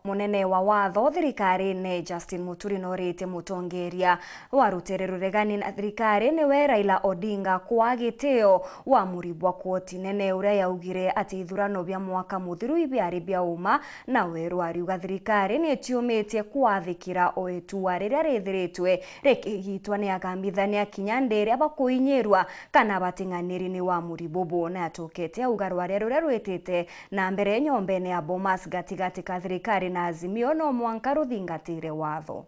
munene wa watho thirikari-ini Justin MUTURI norite mutongeria wa rutere ruregani na thirikari niwe Raila Odinga kwa gitio wa muribwa koti nene uria yaugire ati ithurano bia mwaka muthiru ibiari bia uma na weru ariuga thirikari ni tiumitie kwathikira oetua riria rithiritwe rikigitwa ni agambithania kinyandere abakuinyirwa kana batinganiri ni wa muribobo na atokete auga RWARIA ruria rwitite na mbere nyombene ya BOMAS gatigati ka thirikari na Azimio no mwanka ruthingatire watho.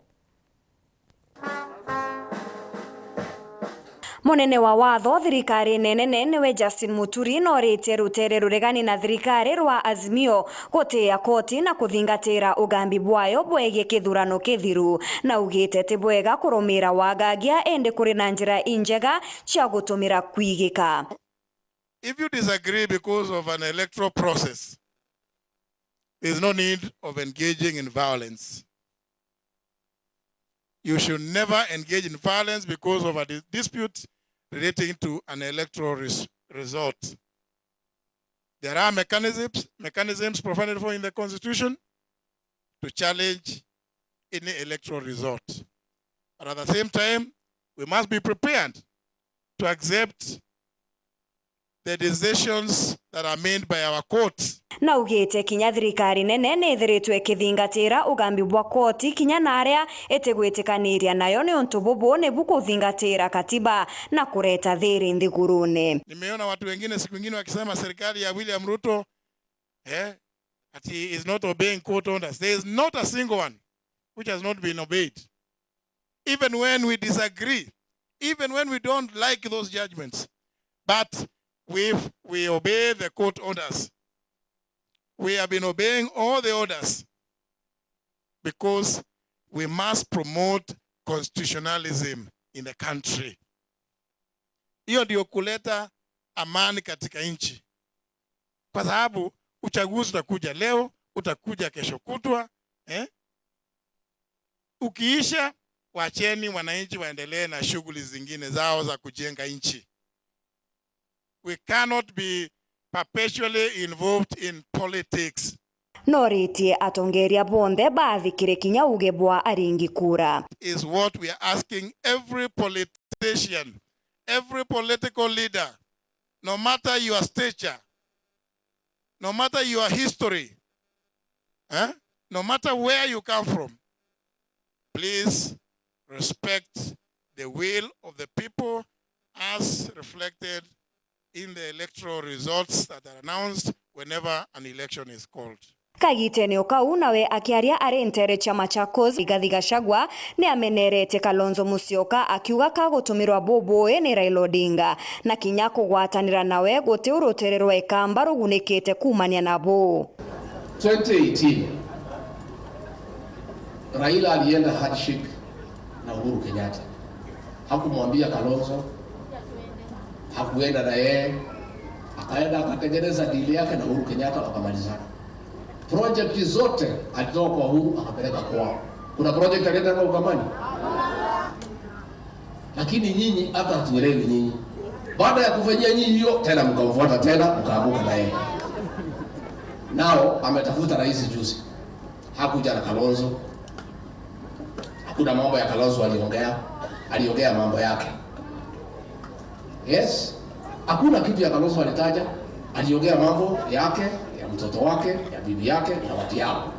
Munene wa watho thirikari nene niwe Justin MUTURI norite rutere ruregani na thirikari rwa Azimio gutia koti na kuthingatira ugambi bwayo bwege kithurano kithiru na ugite ti bwega kurumira wagagia ende kuri na njira injega cia gutumira kwigika. If you disagree because of an electoral process, there is no need of engaging in violence. You should never engage in violence because of a dispute relating to an electoral result. There are mechanisms provided for in the Constitution to challenge any electoral result. But at the same time, we must be prepared to accept the decisions that are made by our courts. Na ugite kinya thirikari nene nithiritwe kithingatira ugambi bwa koti kinya naria etegwitikaniria nayo ni untu bubu ni bukuthingatira katiba na kureta thiri nthigurune. Nimeona watu wengine siku nyingine wakisema serikali ya William Ruto ati is not obeying court orders. There is not a single one which has not been obeyed. Even when we disagree, even when we don't like those judgments, but we obey the court orders. We have been obeying all the orders because we must promote constitutionalism in the country. Hiyo ndio kuleta amani katika nchi. Kwa sababu uchaguzi utakuja leo, utakuja kesho kutwa, ukiisha wacheni wananchi waendelee na shughuli zingine zao za kujenga nchi. We cannot be perpetually involved in politics. Noriti atongeria bonde bathikire kinya uge bwa aringi kura. Is what we are asking every politician, every political leader, no matter your stature, no matter your history, no matter where you come from, please respect the will of the people as reflected in the electoral results that are announced whenever an election is called. Kagitene okau nawe akiaria arentere chama cha COS Rigathi Gachagua ni amenerete Kalonzo Musyoka akiuga kagutumirwa boboe ni Raila Odinga na kinya kugwatanira nawe guti urotererwa ikamba rugunikite kumania nabo. 2018 Raila alienda handshake na Uhuru Kenyatta. Hakumwambia Kalonzo, hakuenda na yeye, akaenda akatengeneza deal yake na Uhuru Kenyatta wakamalizana. Project zote alitoa kwa Uhuru akapeleka kwao. Kuna project alienda kwa Ukamani? Lakini nyinyi hata hatuelewi nyinyi. Baada ya kufanyia nyinyi hiyo tena mkamfuata tena mkaabuka na yeye. Nao ametafuta rais juzi. Hakuja na Kalonzo. Hakuna mambo ya Kalonzo aliongea mambo yake. Yes, hakuna kitu ya Kalonzo alitaja, aliongea mambo yake, ya mtoto wake, ya bibi yake na watu yao.